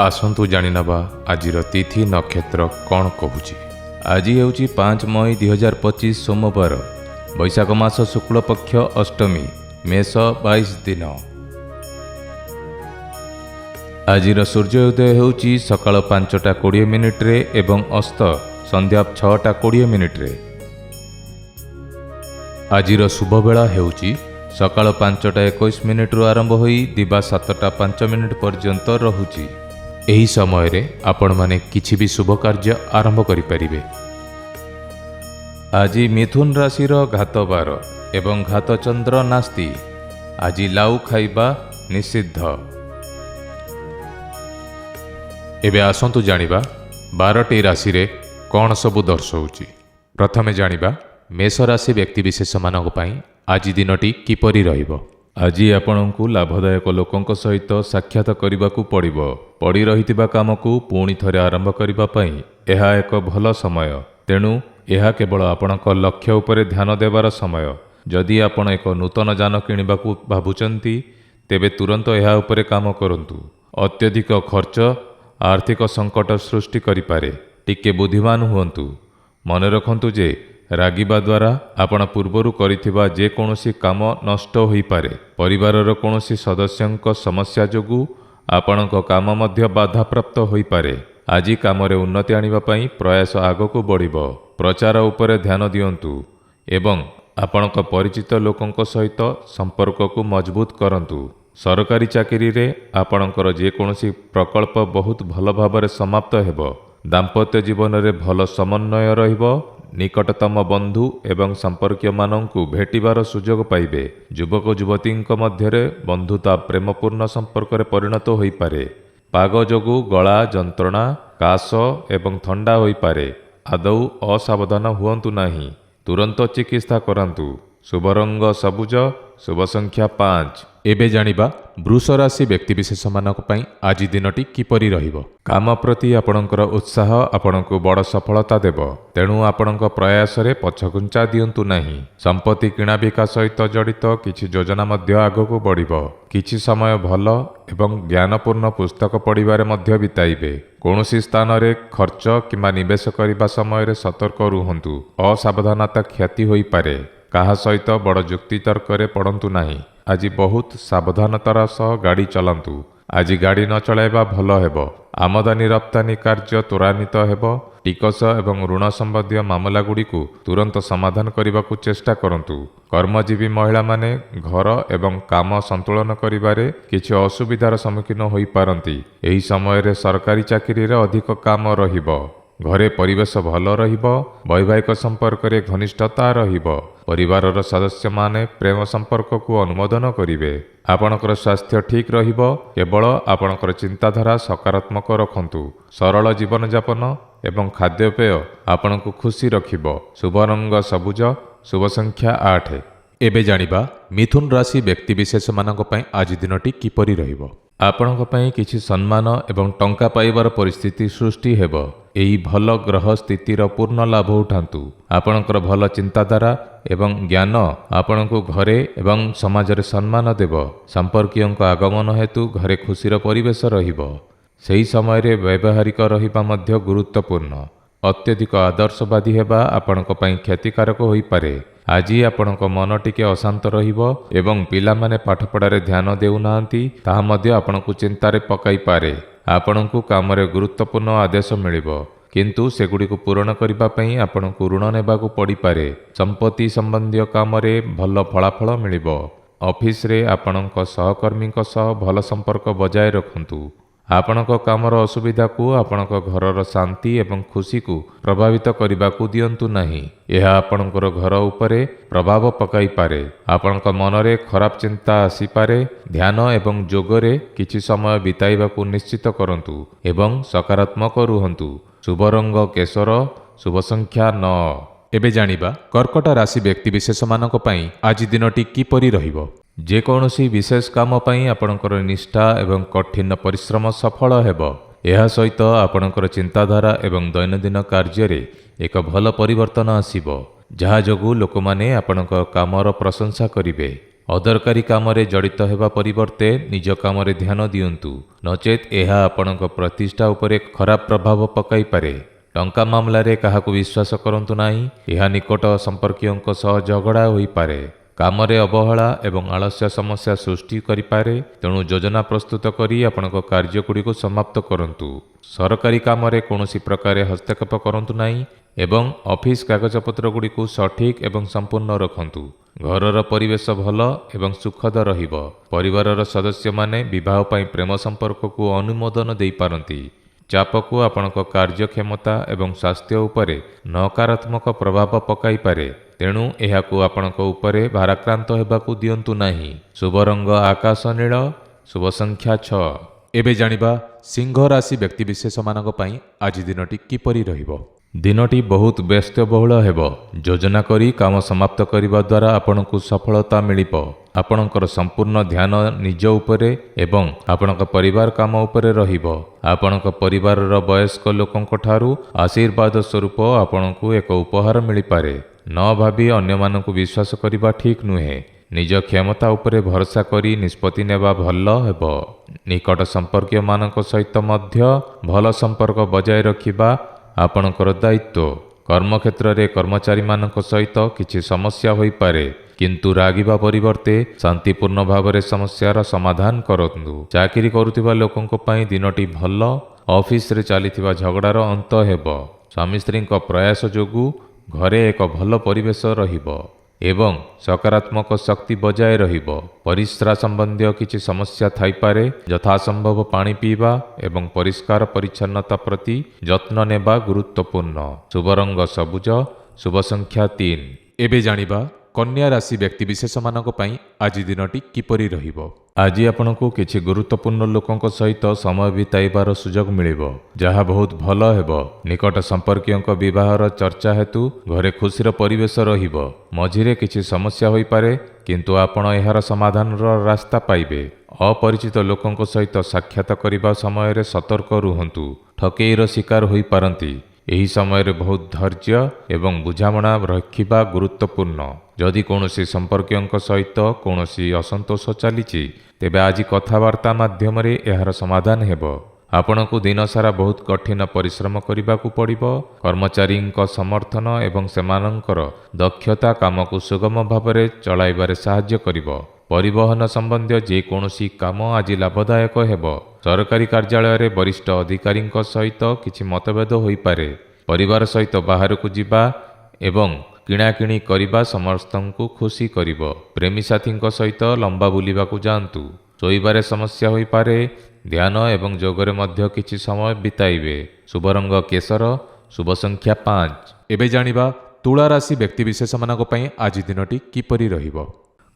आसतु जाणिनवा आजिर तिथि नक्षत्र कौन कहूँ। आज हूँ 5 मई 2025 सोमवार, बैशाख मास शुक्ल पक्ष अष्टमी, मेष 22 दिन। आजिर सूर्योदय होउची सकाळ 5:20 एवं अस्त संध्या 6:20। आजिर शुभ बेला हेउची सकाळ 5:21 आरंभ होई दिवा 7:05 पर्यंत रहुची। एही समय रे आपण माने किछि भी शुभ कार्य आरंभ करि परिबे। आज मिथुन राशिर घात बार एवं घात चंद्र नास्ति। आज लाउ खाइबा निषिद्ध। एबे आसंतु जानिबा 12टी राशि रे कौन सबु दर्शाउची। प्रथमे जानिबा मेष राशि व्यक्तिविशेष मानक पई आज दिनटी किपरि रहिबो। आज आपणଙ୍କୁ लाभदायक लोकंक सहित साक्षात करबाकू पड़िबो। पड़ी रहितिबा कामकू पुणी थरे आरंभ करबा पई एहा एक भल समय। तेणु एहा केवल आपणक लक्ष्य उपरे ध्यान देवार समय। जदि आपण एक नूतन जान किणबाकू भाबुचंती तेबे तुरंत एहा उपरे काम करंतु। अत्यधिक खर्च आर्थिक संकट सृष्टि करिपारे। टिके बुद्धिमान हुअन्तु। मन रखंतु जे रागिबा द्वारा आपण पूर्वरु करिथिबा जे कोनोसी काम नष्ट होई पारे। परिवारर कोनोसी सदस्यंक समस्या जोगु आपणक काम मध्य बाधा प्राप्त होई पारे। आजि कामरे उन्नति आनिबा पई प्रयास आगकू बढ़िबो। प्रचार उपरे ध्यान दियंतु एवं आपणक परिचित लोकंक सहित संपर्ककू मजबूत करंतु। सरकारी चाकरी रे आपणकर जे कोनोसी प्रकल्प बहुत भल भाबरे समाप्त हेबो। दाम्पत्य जीवन रे भल समन्वय रहिबो। निकटतम बंधु एवं संपर्कीय मानंकु भेटिबार सुजोग पाइबे। युवक युवतींक मध्यरे बंधुता प्रेमपूर्ण संपर्क रे परिणत होई पारे। पाग जोगु गला जंत्रणा काश एवं ठंडा होई पारे। आदौ असावधान हुअन्तु नाही। तुरंत चिकित्सा करंतु। शुभ रंग सबुज, शुभ संख्या 5। एबे जानिबा वृष राशि व्यक्तिविशेष मानक पई आज दिनटी किपरि रहिबो। काम प्रति आपणकर उत्साह आपणको बड़ सफलता देबो। तेणु आपणक प्रयास रे पछघुंचा दियंतु नाही। संपत्ति किणा बिका सहित जड़ित किछि योजना मध्य आगको बढ़िबो। किछि समय भल एवं ज्ञानपूर्ण पुस्तक पढ़िबारे मध्य बिताइबे। कोनोसी स्थान रे खर्च किंबा निवेश करिबा समय रे सतर्क रुहंतु। असावधानता क्षति होई पारे। काहा सहित बड़ जुक्ति तर्क रे पड़ंतु नाही। आज बहुत सावधानतार सह गाड़ी चलांतु। आज गाड़ी न चलाइबा भल हेबो। आमदानी रप्तानी कार्य त्वरान्वित हेबो। टिकस एवं ऋण संबंधी मामला गुड़िकु तुरंत समाधान करने चेष्टा करंतु। कर्मजीवी महिला माने घर एवं काम संतुलन करिबारे किछि असुविधार सम्मुखीन होई पारंती। एही समय रे सरकारी चाकरी रे अधिक काम रहिबो। घरे परिवेश भल रहिबो। वैवाहिक संपर्क रे घनिष्ठता रहिबो। परिवारर सदस्य माने प्रेम संपर्क को अनुमोदन करिवे। आपणकर स्वास्थ्य ठीक रहिबो। केवल आपणकर चिंताधारा सकारात्मक रखंतु। सरल जीवन यापन एवं खाद्यपेय आपणको खुशी रखिबो। शुभ रंग सबुज, शुभ संख्या 8। एबे जानिबा मिथुन राशि व्यक्तिविशेष मानक पई आज दिनटी किपरि रहिबो। आपणक पई किछि सम्मान एवं टंका पाइबार परिस्थिति सृष्टि हेबो। एही भल ग्रह स्थितिर पूर्ण लाभ उठांतु। आपणकर भल चिंताधारा एवं ज्ञान आपणको घरे एवं समाज रे सम्मान देबो। संपर्कीयंक आगमन हेतु घरे खुशीर परिवेश रहिबो। सेही समय रे व्यवहारिक रहिबा मध्य गुरुत्वपूर्ण। अत्यधिक आदर्शवादी हेबा आपणक पई क्षतिकारक होई पारे। आज आपणक मन टिके अशांत रहिबो एवं पिला माने पाठपढ़ारे ध्यान देउनांती ताहा मध्य आपणको चिंतारे पकाई पारे। आपणको कामरे गुरुत्वपूर्ण आदेश मिलिबो किंतु सेगुडी को पूर्ण करिबा पई आपणको ऋण नेबाकू पड़ी पारे। संपत्ति संबंधी कामरे भल फलाफल मिलिबो। ऑफिस रे आपणक सहकर्मीक सह भल संपर्क बजाय रखंतु। आपणक कामर असुविधा को आपणक घरर शांति एवं खुशी को प्रभावित करबाकू दियंतु नाही। यह आपणकर घर उपरे प्रभाव पकाई पारे। आपणक मनरे खराब चिंता आसी पारे। ध्यान एवं जोगरे किछि समय बिताइबाकू निश्चित करंतु एवं सकारात्मक रुहंतु। शुभ रंग केशर, शुभ संख्या 9। एबे जानिबा कर्कट राशि व्यक्तिविशेष मानक पई आज दिनटी किपरि रहिबो। जे कौनसी विशेष काम पई आपणकर निष्ठा एवं कठिन परिश्रम सफल हेबो। यह सहित आपणकर चिंताधारा एवं दैनंदिन कार्य रे एक भल परिवर्तन आसीबो। जहा जोगु लोकमाने आपणक कामर प्रशंसा करिवे। ଅଦରକାରୀ କାମରେ ଜଡ଼ିତ ହେବା ପରିବର୍ତ୍ତେ ନିଜ କାମରେ ଧ୍ୟାନ ଦିଅନ୍ତୁ, ନଚେତ୍ ଏହା ଆପଣଙ୍କ ପ୍ରତିଷ୍ଠା ଉପରେ ଖରାପ ପ୍ରଭାବ ପକାଇପାରେ। ଟଙ୍କା ମାମଲାରେ କାହାକୁ ବିଶ୍ୱାସ କରନ୍ତୁ ନାହିଁ, ଏହା ନିକଟ ସମ୍ପର୍କୀୟଙ୍କ ସହ ଝଗଡ଼ା ହୋଇପାରେ। କାମରେ ଅବହେଳା ଏବଂ ଆଳସ୍ୟ ସମସ୍ୟା ସୃଷ୍ଟି କରିପାରେ, ତେଣୁ ଯୋଜନା ପ୍ରସ୍ତୁତ କରି ଆପଣଙ୍କ କାର୍ଯ୍ୟଗୁଡ଼ିକୁ ସମାପ୍ତ କରନ୍ତୁ। ସରକାରୀ କାମରେ କୌଣସି ପ୍ରକାର ହସ୍ତକ୍ଷେପ କରନ୍ତୁ ନାହିଁ ଏବଂ ଅଫିସ୍ କାଗଜପତ୍ରଗୁଡ଼ିକୁ ସଠିକ୍ ଏବଂ ସମ୍ପୂର୍ଣ୍ଣ ରଖନ୍ତୁ। ଘରର ପରିବେଶ ଭଲ ଏବଂ ସୁଖଦ ରହିବ। ପରିବାରର ସଦସ୍ୟମାନେ ବିବାହ ପାଇଁ ପ୍ରେମ ସମ୍ପର୍କକୁ ଅନୁମୋଦନ ଦେଇପାରନ୍ତି। ଚାପକୁ ଆପଣଙ୍କ କାର୍ଯ୍ୟକ୍ଷମତା ଏବଂ ସ୍ୱାସ୍ଥ୍ୟ ଉପରେ ନକାରାତ୍ମକ ପ୍ରଭାବ ପକାଇପାରେ, ତେଣୁ ଏହାକୁ ଆପଣଙ୍କ ଉପରେ ଭାରାକ୍ରାନ୍ତ ହେବାକୁ ଦିଅନ୍ତୁ ନାହିଁ। ଶୁଭ ରଙ୍ଗ ଆକାଶ ନୀଳ, ଶୁଭ ସଂଖ୍ୟା 6। ଏବେ ଜାଣିବା ସିଂହ ରାଶି ବ୍ୟକ୍ତିବିଶେଷମାନଙ୍କ ପାଇଁ ଆଜି ଦିନଟି କିପରି ରହିବ। ଦିନଟି ବହୁତ ବ୍ୟସ୍ତବହୁଳ ହେବ। ଯୋଜନା କରି କାମ ସମାପ୍ତ କରିବା ଦ୍ୱାରା ଆପଣଙ୍କୁ ସଫଳତା ମିଳିବ। ଆପଣଙ୍କର ସମ୍ପୂର୍ଣ୍ଣ ଧ୍ୟାନ ନିଜ ଉପରେ ଏବଂ ଆପଣଙ୍କ ପରିବାର କାମ ଉପରେ ରହିବ। ଆପଣଙ୍କ ପରିବାରର ବୟସ୍କ ଲୋକଙ୍କ ଠାରୁ ଆଶୀର୍ବାଦ ସ୍ୱରୂପ ଆପଣଙ୍କୁ ଏକ ଉପହାର ମିଳିପାରେ। ନ ଭାବି ଅନ୍ୟମାନଙ୍କୁ ବିଶ୍ୱାସ କରିବା ଠିକ୍ ନୁହେଁ। ନିଜ କ୍ଷମତା ଉପରେ ଭରସା କରି ନିଷ୍ପତ୍ତି ନେବା ଭଲ ହେବ। ନିକଟ ସମ୍ପର୍କୀୟମାନଙ୍କ ସହିତ ମଧ୍ୟ ଭଲ ସମ୍ପର୍କ ବଜାୟ ରଖିବା ଆପଣଙ୍କର ଦାୟିତ୍ୱ। କର୍ମକ୍ଷେତ୍ରରେ କର୍ମଚାରୀମାନଙ୍କ ସହିତ କିଛି ସମସ୍ୟା ହୋଇପାରେ, କିନ୍ତୁ ରାଗିବା ପରିବର୍ତ୍ତେ ଶାନ୍ତିପୂର୍ଣ୍ଣ ଭାବରେ ସମସ୍ୟାର ସମାଧାନ କରନ୍ତୁ। ଚାକିରି କରୁଥିବା ଲୋକଙ୍କ ପାଇଁ ଦିନଟି ଭଲ। ଅଫିସରେ ଚାଲିଥିବା ଝଗଡ଼ାର ଅନ୍ତ ହେବ। ସ୍ୱାମୀ ସ୍ତ୍ରୀଙ୍କ ପ୍ରୟାସ ଯୋଗୁଁ ଘରେ ଏକ ଭଲ ପରିବେଶ ରହିବ ଏବଂ ସକାରାତ୍ମକ ଶକ୍ତି ବଜାୟ ରହିବ। ପରିସ୍ରା ସମ୍ବନ୍ଧୀୟ କିଛି ସମସ୍ୟା ଥାଇପାରେ। ଯଥାସମ୍ଭବ ପାଣି ପିଇବା ଏବଂ ପରିଷ୍କାର ପରିଚ୍ଛନ୍ନତା ପ୍ରତି ଯତ୍ନ ନେବା ଗୁରୁତ୍ୱପୂର୍ଣ୍ଣ। ଶୁଭ ରଙ୍ଗ ସବୁଜ, ଶୁଭ ସଂଖ୍ୟା 3। ଏବେ ଜାଣିବା କନ୍ୟା ରାଶି ବ୍ୟକ୍ତିବିଶେଷମାନଙ୍କ ପାଇଁ ଆଜି ଦିନଟି କିପରି ରହିବ। ଆଜି ଆପଣଙ୍କୁ କିଛି ଗୁରୁତ୍ୱପୂର୍ଣ୍ଣ ଲୋକଙ୍କ ସହିତ ସମୟ ବିତାଇବାର ସୁଯୋଗ ମିଳିବ, ଯାହା ବହୁତ ଭଲ ହେବ। ନିକଟ ସମ୍ପର୍କୀୟଙ୍କ ବିବାହର ଚର୍ଚ୍ଚା ହେତୁ ଘରେ ଖୁସିର ପରିବେଶ ରହିବ। ମଝିରେ କିଛି ସମସ୍ୟା ହୋଇପାରେ, କିନ୍ତୁ ଆପଣ ଏହାର ସମାଧାନର ରାସ୍ତା ପାଇବେ। ଅପରିଚିତ ଲୋକଙ୍କ ସହିତ ସାକ୍ଷାତ କରିବା ସମୟରେ ସତର୍କ ରୁହନ୍ତୁ। ଠକେଇର ଶିକାର ହୋଇପାରନ୍ତି। ଏହି ସମୟରେ ବହୁତ ଧୈର୍ଯ୍ୟ ଏବଂ ବୁଝାମଣା ରଖିବା ଗୁରୁତ୍ୱପୂର୍ଣ୍ଣ। ଯଦି କୌଣସି ସମ୍ପର୍କୀୟଙ୍କ ସହିତ କୌଣସି ଅସନ୍ତୋଷ ଚାଲିଛି, ତେବେ ଆଜି କଥାବାର୍ତ୍ତା ମାଧ୍ୟମରେ ଏହାର ସମାଧାନ ହେବ। ଆପଣଙ୍କୁ ଦିନସାରା ବହୁତ କଠିନ ପରିଶ୍ରମ କରିବାକୁ ପଡ଼ିବ। କର୍ମଚାରୀଙ୍କ ସମର୍ଥନ ଏବଂ ସେମାନଙ୍କର ଦକ୍ଷତା କାମକୁ ସୁଗମ ଭାବରେ ଚଳାଇବାରେ ସାହାଯ୍ୟ କରିବ। ପରିବହନ ସମ୍ବନ୍ଧୀୟ ଯେକୌଣସି କାମ ଆଜି ଲାଭଦାୟକ ହେବ। ସରକାରୀ କାର୍ଯ୍ୟାଳୟରେ ବରିଷ୍ଠ ଅଧିକାରୀଙ୍କ ସହିତ କିଛି ମତଭେଦ ହୋଇପାରେ। ପରିବାର ସହିତ ବାହାରକୁ ଯିବା ଏବଂ କିଣାକିଣି କରିବା ସମସ୍ତଙ୍କୁ ଖୁସି କରିବ। ପ୍ରେମୀ ସାଥୀଙ୍କ ସହିତ ଲମ୍ବା ବୁଲିବାକୁ ଯାଆନ୍ତୁ। ଶୋଇବାରେ ସମସ୍ୟା ହୋଇପାରେ। ଧ୍ୟାନ ଏବଂ ଯୋଗରେ ମଧ୍ୟ କିଛି ସମୟ ବିତାଇବେ। ଶୁଭ ରଙ୍ଗ କେଶର, ଶୁଭ ସଂଖ୍ୟା 5। ଏବେ ଜାଣିବା ତୁଳା ରାଶି ବ୍ୟକ୍ତିବିଶେଷମାନଙ୍କ ପାଇଁ ଆଜି ଦିନଟି କିପରି ରହିବ।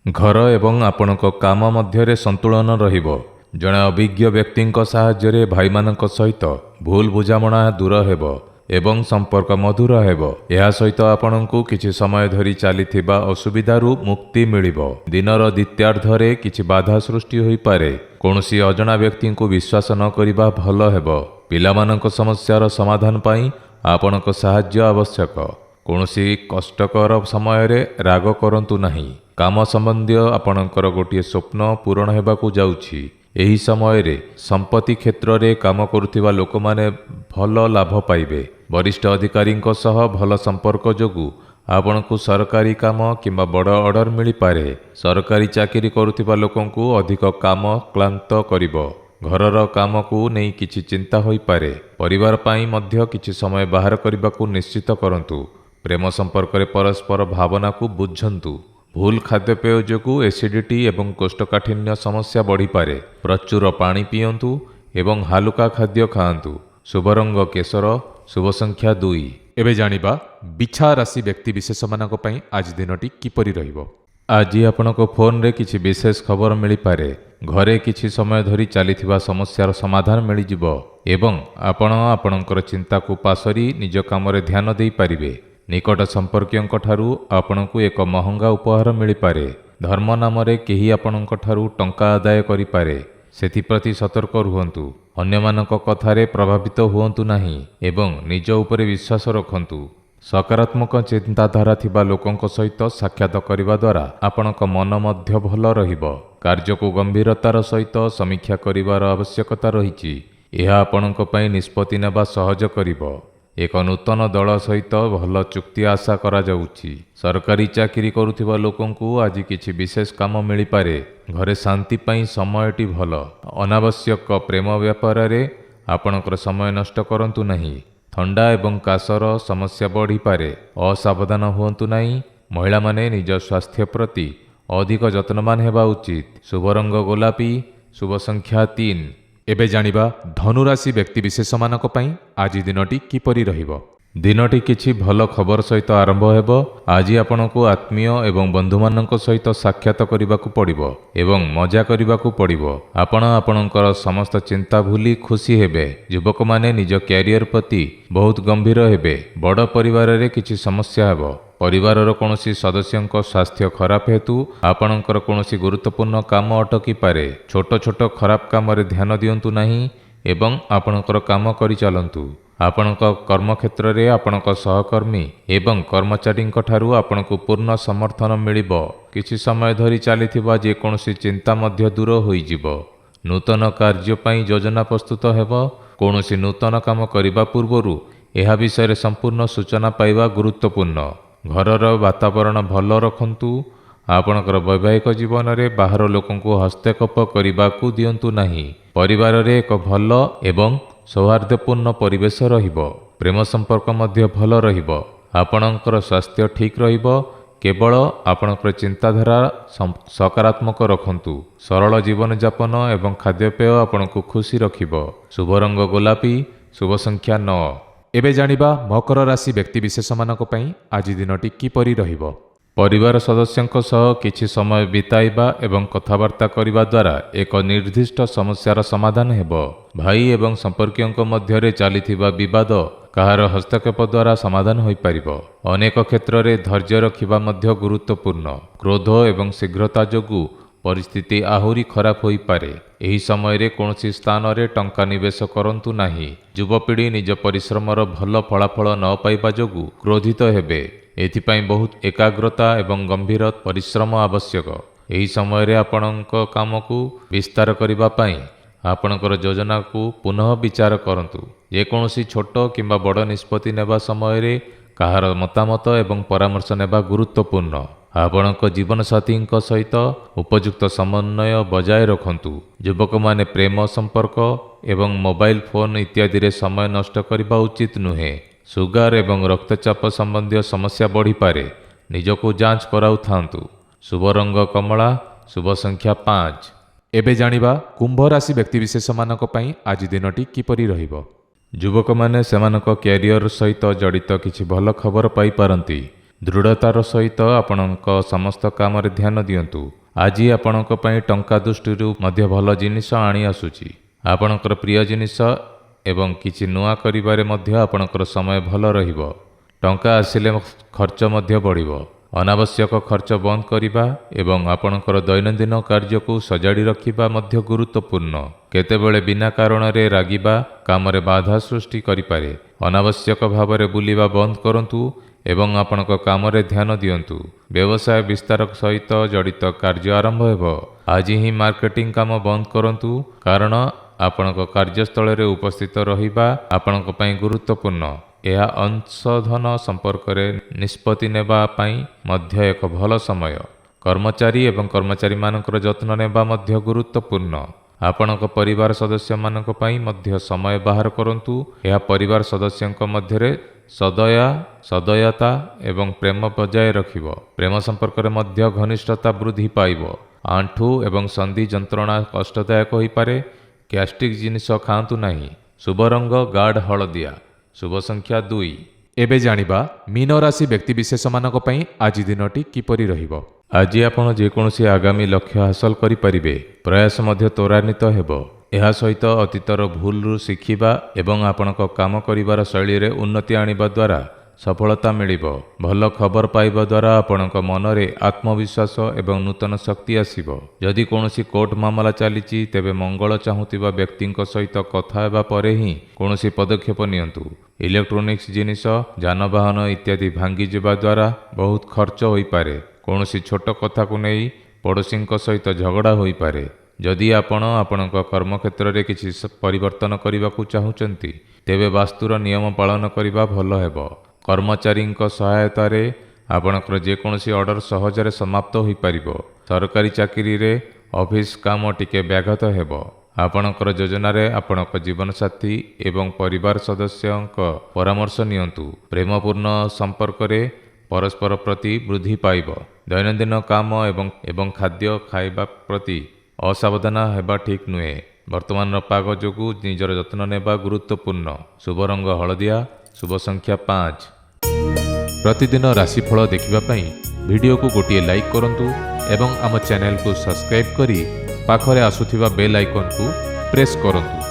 ଘର ଏବଂ ଆପଣଙ୍କ କାମ ମଧ୍ୟରେ ସନ୍ତୁଳନ ରହିବ। ଜଣେ ଅଭିଜ୍ଞ ବ୍ୟକ୍ତିଙ୍କ ସାହାଯ୍ୟରେ ଭାଇମାନଙ୍କ ସହିତ ଭୁଲ ବୁଝାମଣା ଦୂର ହେବ ଏବଂ ସମ୍ପର୍କ ମଧୁର ହେବ। ଏହା ସହିତ ଆପଣଙ୍କୁ କିଛି ସମୟ ଧରି ଚାଲିଥିବା ଅସୁବିଧାରୁ ମୁକ୍ତି ମିଳିବ। ଦିନର ଦ୍ୱିତୀୟାର୍ଦ୍ଧରେ କିଛି ବାଧା ସୃଷ୍ଟି ହୋଇପାରେ। କୌଣସି ଅଜଣା ବ୍ୟକ୍ତିଙ୍କୁ ବିଶ୍ୱାସ ନ କରିବା ଭଲ ହେବ। ପିଲାମାନଙ୍କ ସମସ୍ୟାର ସମାଧାନ ପାଇଁ ଆପଣଙ୍କ ସାହାଯ୍ୟ ଆବଶ୍ୟକ। କୌଣସି କଷ୍ଟକର ସମୟରେ ରାଗ କରନ୍ତୁ ନାହିଁ। କାମ ସମ୍ବନ୍ଧୀୟ ଆପଣଙ୍କର ଗୋଟିଏ ସ୍ୱପ୍ନ ପୂରଣ ହେବାକୁ ଯାଉଛି। ଏହି ସମୟରେ ସମ୍ପତ୍ତି କ୍ଷେତ୍ରରେ କାମ କରୁଥିବା ଲୋକମାନେ ଭଲ ଲାଭ ପାଇବେ। ବରିଷ୍ଠ ଅଧିକାରୀଙ୍କ ସହ ଭଲ ସମ୍ପର୍କ ଯୋଗୁଁ ଆପଣଙ୍କୁ ସରକାରୀ କାମ କିମ୍ବା ବଡ଼ ଅର୍ଡର ମିଳିପାରେ। ସରକାରୀ ଚାକିରି କରୁଥିବା ଲୋକଙ୍କୁ ଅଧିକ କାମ କ୍ଳାନ୍ତ କରିବ। ଘରର କାମକୁ ନେଇ କିଛି ଚିନ୍ତା ହୋଇପାରେ। ପରିବାର ପାଇଁ ମଧ୍ୟ କିଛି ସମୟ ବାହାର କରିବାକୁ ନିଶ୍ଚିତ କରନ୍ତୁ। ପ୍ରେମ ସମ୍ପର୍କରେ ପରସ୍ପର ଭାବନାକୁ ବୁଝନ୍ତୁ। ଭୁଲ ଖାଦ୍ୟପେୟ ଯୋଗୁଁ ଏସିଡିଟି ଏବଂ କୋଷ୍ଠକାଠିନ୍ୟ ସମସ୍ୟା ବଢ଼ିପାରେ। ପ୍ରଚୁର ପାଣି ପିଅନ୍ତୁ ଏବଂ ହାଲୁକା ଖାଦ୍ୟ ଖାଆନ୍ତୁ। ଶୁଭ ରଙ୍ଗ କେଶର, ଶୁଭ ସଂଖ୍ୟା 2। ଏବେ ଜାଣିବା ବିଛା ରାଶି ବ୍ୟକ୍ତିବିଶେଷମାନଙ୍କ ପାଇଁ ଆଜି ଦିନଟି କିପରି ରହିବ। ଆଜି ଆପଣଙ୍କ ଫୋନରେ କିଛି ବିଶେଷ ଖବର ମିଳିପାରେ। ଘରେ କିଛି ସମୟ ଧରି ଚାଲିଥିବା ସମସ୍ୟାର ସମାଧାନ ମିଳିଯିବ ଏବଂ ଆପଣ ଆପଣଙ୍କର ଚିନ୍ତାକୁ ପାସରି ନିଜ କାମରେ ଧ୍ୟାନ ଦେଇପାରିବେ। ନିକଟ ସମ୍ପର୍କୀୟଙ୍କ ଠାରୁ ଆପଣଙ୍କୁ ଏକ ମହଙ୍ଗା ଉପହାର ମିଳିପାରେ। ଧର୍ମ ନାମରେ କେହି ଆପଣଙ୍କ ଠାରୁ ଟଙ୍କା ଆଦାୟ କରିପାରେ। ସେଥିପ୍ରତି ସତର୍କ ରୁହନ୍ତୁ। ଅନ୍ୟମାନଙ୍କ କଥାରେ ପ୍ରଭାବିତ ହୁଅନ୍ତୁ ନାହିଁ ଏବଂ ନିଜ ଉପରେ ବିଶ୍ୱାସ ରଖନ୍ତୁ। ସକାରାତ୍ମକ ଚିନ୍ତାଧାରା ଥିବା ଲୋକଙ୍କ ସହିତ ସାକ୍ଷାତ କରିବା ଦ୍ୱାରା ଆପଣଙ୍କ ମନ ମଧ୍ୟ ଭଲ ରହିବ। କାର୍ଯ୍ୟକୁ ଗମ୍ଭୀରତାର ସହିତ ସମୀକ୍ଷା କରିବାର ଆବଶ୍ୟକତା ରହିଛି। ଏହା ଆପଣଙ୍କ ପାଇଁ ନିଷ୍ପତ୍ତି ନେବା ସହଜ କରିବ। ଏକ ନୂତନ ଦଳ ସହିତ ଭଲ ଚୁକ୍ତି ଆଶା କରାଯାଉଛି। ସରକାରୀ ଚାକିରି କରୁଥିବା ଲୋକଙ୍କୁ ଆଜି କିଛି ବିଶେଷ କାମ ମିଳିପାରେ। ଘରେ ଶାନ୍ତି ପାଇଁ ସମୟଟି ଭଲ। ଅନାବଶ୍ୟକ ପ୍ରେମ ବ୍ୟାପାରରେ ଆପଣଙ୍କର ସମୟ ନଷ୍ଟ କରନ୍ତୁ ନାହିଁ। ଥଣ୍ଡା ଏବଂ କାଶର ସମସ୍ୟା ବଢ଼ିପାରେ। ଅସାବଧାନ ହୁଅନ୍ତୁ ନାହିଁ। ମହିଳାମାନେ ନିଜ ସ୍ୱାସ୍ଥ୍ୟ ପ୍ରତି ଅଧିକ ଯତ୍ନବାନ ହେବା ଉଚିତ। ଶୁଭ ରଙ୍ଗ ଗୋଲାପୀ, ଶୁଭ ସଂଖ୍ୟା 3। ଏବେ ଜାଣିବା ଧନୁରାଶି ବ୍ୟକ୍ତିବିଶେଷମାନଙ୍କ ପାଇଁ ଆଜି ଦିନଟି କିପରି ରହିବ। ଦିନଟି କିଛି ଭଲ ଖବର ସହିତ ଆରମ୍ଭ ହେବ। ଆଜି ଆପଣଙ୍କୁ ଆତ୍ମୀୟ ଏବଂ ବନ୍ଧୁମାନଙ୍କ ସହିତ ସାକ୍ଷାତ କରିବାକୁ ପଡ଼ିବ ଏବଂ ମଜା କରିବାକୁ ପଡ଼ିବ। ଆପଣ ଆପଣଙ୍କର ସମସ୍ତ ଚିନ୍ତା ଭୁଲି ଖୁସି ହେବେ। ଯୁବକମାନେ ନିଜ କ୍ୟାରିୟର ପ୍ରତି ବହୁତ ଗମ୍ଭୀର ହେବେ। ବଡ଼ ପରିବାରରେ କିଛି ସମସ୍ୟା ହେବ। ପରିବାରର କୌଣସି ସଦସ୍ୟଙ୍କ ସ୍ୱାସ୍ଥ୍ୟ ଖରାପ ହେତୁ ଆପଣଙ୍କର କୌଣସି ଗୁରୁତ୍ୱପୂର୍ଣ୍ଣ କାମ ଅଟକିପାରେ। ଛୋଟ ଛୋଟ ଖରାପ କାମରେ ଧ୍ୟାନ ଦିଅନ୍ତୁ ନାହିଁ ଏବଂ ଆପଣଙ୍କର କାମ କରିଚାଲନ୍ତୁ। ଆପଣଙ୍କ କର୍ମକ୍ଷେତ୍ରରେ ଆପଣଙ୍କ ସହକର୍ମୀ ଏବଂ କର୍ମଚାରୀଙ୍କ ଠାରୁ ଆପଣଙ୍କୁ ପୂର୍ଣ୍ଣ ସମର୍ଥନ ମିଳିବ। କିଛି ସମୟ ଧରି ଚାଲିଥିବା ଯେକୌଣସି ଚିନ୍ତା ମଧ୍ୟ ଦୂର ହୋଇଯିବ। ନୂତନ କାର୍ଯ୍ୟ ପାଇଁ ଯୋଜନା ପ୍ରସ୍ତୁତ ହେବ। କୌଣସି ନୂତନ କାମ କରିବା ପୂର୍ବରୁ ଏହା ବିଷୟରେ ସମ୍ପୂର୍ଣ୍ଣ ସୂଚନା ପାଇବା ଗୁରୁତ୍ୱପୂର୍ଣ୍ଣ। ଘରର ବାତାବରଣ ଭଲ ରଖନ୍ତୁ। ଆପଣଙ୍କର ବୈବାହିକ ଜୀବନରେ ବାହାର ଲୋକଙ୍କୁ ହସ୍ତକ୍ଷେପ କରିବାକୁ ଦିଅନ୍ତୁ ନାହିଁ। ପରିବାରରେ ଏକ ଭଲ ଏବଂ ସୌହାର୍ଦ୍ଦ୍ୟପୂର୍ଣ୍ଣ ପରିବେଶ ରହିବ। ପ୍ରେମ ସମ୍ପର୍କ ମଧ୍ୟ ଭଲ ରହିବ। ଆପଣଙ୍କର ସ୍ୱାସ୍ଥ୍ୟ ଠିକ୍ ରହିବ। କେବଳ ଆପଣଙ୍କର ଚିନ୍ତାଧାରା ସକାରାତ୍ମକ ରଖନ୍ତୁ। ସରଳ ଜୀବନଯାପନ ଏବଂ ଖାଦ୍ୟପେୟ ଆପଣଙ୍କୁ ଖୁସି ରଖିବ। ଶୁଭ ରଙ୍ଗ ଗୋଲାପୀ, ଶୁଭ ସଂଖ୍ୟା 9। ଏବେ ଜାଣିବା ମକର ରାଶି ବ୍ୟକ୍ତିବିଶେଷମାନଙ୍କ ପାଇଁ ଆଜି ଦିନଟି କିପରି ରହିବ। ପରିବାର ସଦସ୍ୟଙ୍କ ସହ କିଛି ସମୟ ବିତାଇବା ଏବଂ କଥାବାର୍ତ୍ତା କରିବା ଦ୍ୱାରା ଏକ ନିର୍ଦ୍ଦିଷ୍ଟ ସମସ୍ୟାର ସମାଧାନ ହେବ। ଭାଇ ଏବଂ ସମ୍ପର୍କୀୟଙ୍କ ମଧ୍ୟରେ ଚାଲିଥିବା ବିବାଦ କାହାର ହସ୍ତକ୍ଷେପ ଦ୍ୱାରା ସମାଧାନ ହୋଇପାରିବ। ଅନେକ କ୍ଷେତ୍ରରେ ଧୈର୍ଯ୍ୟ ରଖିବା ମଧ୍ୟ ଗୁରୁତ୍ୱପୂର୍ଣ୍ଣ। କ୍ରୋଧ ଏବଂ ଶୀଘ୍ରତା ଯୋଗୁଁ ପରିସ୍ଥିତି ଆହୁରି ଖରାପ ହୋଇପାରେ। ଏହି ସମୟରେ କୌଣସି ସ୍ଥାନରେ ଟଙ୍କା ନିବେଶ କରନ୍ତୁ ନାହିଁ। ଯୁବପିଢ଼ି ନିଜ ପରିଶ୍ରମର ଭଲ ଫଳାଫଳ ନ ପାଇବା ଯୋଗୁଁ କ୍ରୋଧିତ ହେବେ। ଏଥିପାଇଁ ବହୁତ ଏକାଗ୍ରତା ଏବଂ ଗମ୍ଭୀର ପରିଶ୍ରମ ଆବଶ୍ୟକ। ଏହି ସମୟରେ ଆପଣଙ୍କ କାମକୁ ବିସ୍ତାର କରିବା ପାଇଁ ଆପଣଙ୍କର ଯୋଜନାକୁ ପୁନଃ ବିଚାର କରନ୍ତୁ। ଯେକୌଣସି ଛୋଟ କିମ୍ବା ବଡ଼ ନିଷ୍ପତ୍ତି ନେବା ସମୟରେ କାହାର ମତାମତ ଏବଂ ପରାମର୍ଶ ନେବା ଗୁରୁତ୍ୱପୂର୍ଣ୍ଣ। ଆପଣଙ୍କ ଜୀବନସାଥୀଙ୍କ ସହିତ ଉପଯୁକ୍ତ ସମନ୍ୱୟ ବଜାୟ ରଖନ୍ତୁ। ଯୁବକମାନେ ପ୍ରେମ ସମ୍ପର୍କ ଏବଂ ମୋବାଇଲ ଫୋନ ଇତ୍ୟାଦିରେ ସମୟ ନଷ୍ଟ କରିବା ଉଚିତ ନୁହେଁ। ସୁଗାର ଏବଂ ରକ୍ତଚାପ ସମ୍ବନ୍ଧୀୟ ସମସ୍ୟା ବଢ଼ିପାରେ। ନିଜକୁ ଯାଞ୍ଚ କରାଉଥାନ୍ତୁ। ଶୁଭ ରଙ୍ଗ କମଳା, ଶୁଭ ସଂଖ୍ୟା 5। ଏବେ ଜାଣିବା କୁମ୍ଭ ରାଶି ବ୍ୟକ୍ତିବିଶେଷମାନଙ୍କ ପାଇଁ ଆଜି ଦିନଟି କିପରି ରହିବ। ଯୁବକମାନେ ସେମାନଙ୍କ କ୍ୟାରିୟର ସହିତ ଜଡ଼ିତ କିଛି ଭଲ ଖବର ପାଇପାରନ୍ତି। ଦୃଢ଼ତାର ସହିତ ଆପଣଙ୍କ ସମସ୍ତ କାମରେ ଧ୍ୟାନ ଦିଅନ୍ତୁ। ଆଜି ଆପଣଙ୍କ ପାଇଁ ଟଙ୍କା ଦୃଷ୍ଟିରୁ ମଧ୍ୟ ଭଲ ଜିନିଷ ଆଣି ଆସୁଛି। ଆପଣଙ୍କର ପ୍ରିୟ ଜିନିଷ ଏବଂ କିଛି ନୂଆ କରିବାରେ ମଧ୍ୟ ଆପଣଙ୍କର ସମୟ ଭଲ ରହିବ। ଟଙ୍କା ଆସିଲେ ଖର୍ଚ୍ଚ ମଧ୍ୟ ବଢ଼ିବ। ଅନାବଶ୍ୟକ ଖର୍ଚ୍ଚ ବନ୍ଦ କରିବା ଏବଂ ଆପଣଙ୍କର ଦୈନନ୍ଦିନ କାର୍ଯ୍ୟକୁ ସଜାଡ଼ି ରଖିବା ମଧ୍ୟ ଗୁରୁତ୍ୱପୂର୍ଣ୍ଣ। କେତେବେଳେ ବିନା କାରଣରେ ରାଗିବା କାମରେ ବାଧା ସୃଷ୍ଟି କରିପାରେ। ଅନାବଶ୍ୟକ ଭାବରେ ବୁଲିବା ବନ୍ଦ କରନ୍ତୁ ଏବଂ ଆପଣଙ୍କ କାମରେ ଧ୍ୟାନ ଦିଅନ୍ତୁ। ବ୍ୟବସାୟ ବିସ୍ତାର ସହିତ ଜଡ଼ିତ କାର୍ଯ୍ୟ ଆରମ୍ଭ ହେବ। ଆଜି ହିଁ ମାର୍କେଟିଂ କାମ ବନ୍ଦ କରନ୍ତୁ, କାରଣ ଆପଣଙ୍କ କାର୍ଯ୍ୟସ୍ଥଳରେ ଉପସ୍ଥିତ ରହିବା ଆପଣଙ୍କ ପାଇଁ ଗୁରୁତ୍ୱପୂର୍ଣ୍ଣ। ଏହା ଅଂଶଧନ ସମ୍ପର୍କରେ ନିଷ୍ପତ୍ତି ନେବା ପାଇଁ ମଧ୍ୟ ଏକ ଭଲ ସମୟ। କର୍ମଚାରୀ ଏବଂ କର୍ମଚାରୀମାନଙ୍କର ଯତ୍ନ ନେବା ମଧ୍ୟ ଗୁରୁତ୍ୱପୂର୍ଣ୍ଣ। ଆପଣଙ୍କ ପରିବାର ସଦସ୍ୟମାନଙ୍କ ପାଇଁ ମଧ୍ୟ ସମୟ ବାହାର କରନ୍ତୁ। ଏହା ପରିବାର ସଦସ୍ୟଙ୍କ ମଧ୍ୟରେ ସଦୟତା ଏବଂ ପ୍ରେମ ବଜାୟ ରଖିବ। ପ୍ରେମ ସମ୍ପର୍କରେ ମଧ୍ୟ ଘନିଷ୍ଠତା ବୃଦ୍ଧି ପାଇବ। ଆଣ୍ଠୁ ଏବଂ ସନ୍ଧି ଯନ୍ତ୍ରଣା କଷ୍ଟଦାୟକ ହୋଇପାରେ। ଗ୍ୟାଷ୍ଟ୍ରିକ୍ ଜିନିଷ ଖାଆନ୍ତୁ ନାହିଁ। ଶୁଭ ରଙ୍ଗ ଗାଢ଼ ହଳଦିଆ, ଶୁଭ ସଂଖ୍ୟା 2। ଏବେ ଜାଣିବା ମୀନ ରାଶି ବ୍ୟକ୍ତିବିଶେଷମାନଙ୍କ ପାଇଁ ଆଜି ଦିନଟି କିପରି ରହିବ। ଆଜି ଆପଣ ଯେକୌଣସି ଆଗାମୀ ଲକ୍ଷ୍ୟ ହାସଲ କରିପାରିବେ। ପ୍ରୟାସ ମଧ୍ୟ ତ୍ୱରାନ୍ୱିତ ହେବ। ଏହା ସହିତ ଅତୀତର ଭୁଲରୁ ଶିଖିବା ଏବଂ ଆପଣଙ୍କ କାମ କରିବାର ଶୈଳୀରେ ଉନ୍ନତି ଆଣିବା ଦ୍ୱାରା ସଫଳତା ମିଳିବ। ଭଲ ଖବର ପାଇବା ଦ୍ୱାରା ଆପଣଙ୍କ ମନରେ ଆତ୍ମବିଶ୍ୱାସ ଏବଂ ନୂତନ ଶକ୍ତି ଆସିବ। ଯଦି କୌଣସି କୋର୍ଟ ମାମଲା ଚାଲିଛି ତେବେ ମଙ୍ଗଳ ଚାହୁଁଥିବା ବ୍ୟକ୍ତିଙ୍କ ସହିତ କଥା ହେବା ପରେ ହିଁ କୌଣସି ପଦକ୍ଷେପ ନିଅନ୍ତୁ। ଇଲେକ୍ଟ୍ରୋନିକ୍ସ ଜିନିଷ, ଯାନବାହନ ଇତ୍ୟାଦି ଭାଙ୍ଗିଯିବା ଦ୍ୱାରା ବହୁତ ଖର୍ଚ୍ଚ ହୋଇପାରେ। କୌଣସି ଛୋଟ କଥାକୁ ନେଇ ପଡ଼ୋଶୀଙ୍କ ସହିତ ଝଗଡ଼ା ହୋଇପାରେ। ଯଦି ଆପଣ ଆପଣଙ୍କ କର୍ମକ୍ଷେତ୍ରରେ କିଛି ପରିବର୍ତ୍ତନ କରିବାକୁ ଚାହୁଁଛନ୍ତି ତେବେ ବାସ୍ତୁର ନିୟମ ପାଳନ କରିବା ଭଲ ହେବ। କର୍ମଚାରୀଙ୍କ ସହାୟତାରେ ଆପଣଙ୍କର ଯେକୌଣସି ଅର୍ଡର ସହଜରେ ସମାପ୍ତ ହୋଇପାରିବ। ସରକାରୀ ଚାକିରିରେ ଅଫିସ କାମ ଟିକେ ବ୍ୟାଘାତ ହେବ। ଆପଣଙ୍କର ଯୋଜନାରେ ଆପଣଙ୍କ ଜୀବନସାଥୀ ଏବଂ ପରିବାର ସଦସ୍ୟଙ୍କ ପରାମର୍ଶ ନିଅନ୍ତୁ। ପ୍ରେମପୂର୍ଣ୍ଣ ସମ୍ପର୍କରେ ପରସ୍ପର ପ୍ରତି ବୃଦ୍ଧି ପାଇବ। ଦୈନନ୍ଦିନ କାମ ଏବଂ ଖାଦ୍ୟ ଖାଇବା ପ୍ରତି ଅସାବଧାନ ହେବା ଠିକ୍ ନୁହେଁ। ବର୍ତ୍ତମାନର ପାଗ ଯୋଗୁଁ ନିଜର ଯତ୍ନ ନେବା ଗୁରୁତ୍ୱପୂର୍ଣ୍ଣ। ଶୁଭ ରଙ୍ଗ ହଳଦିଆ, ଶୁଭ ସଂଖ୍ୟା 5। ପ୍ରତିଦିନ ରାଶିଫଳ ଦେଖିବା ପାଇଁ ଭିଡ଼ିଓକୁ ଗୋଟିଏ ଲାଇକ୍ କରନ୍ତୁ ଏବଂ ଆମ ଚ୍ୟାନେଲକୁ ସବସ୍କ୍ରାଇବ୍ କରି ପାଖରେ ଆସୁଥିବା ବେଲ୍ ଆଇକନ୍କୁ ପ୍ରେସ୍ କରନ୍ତୁ।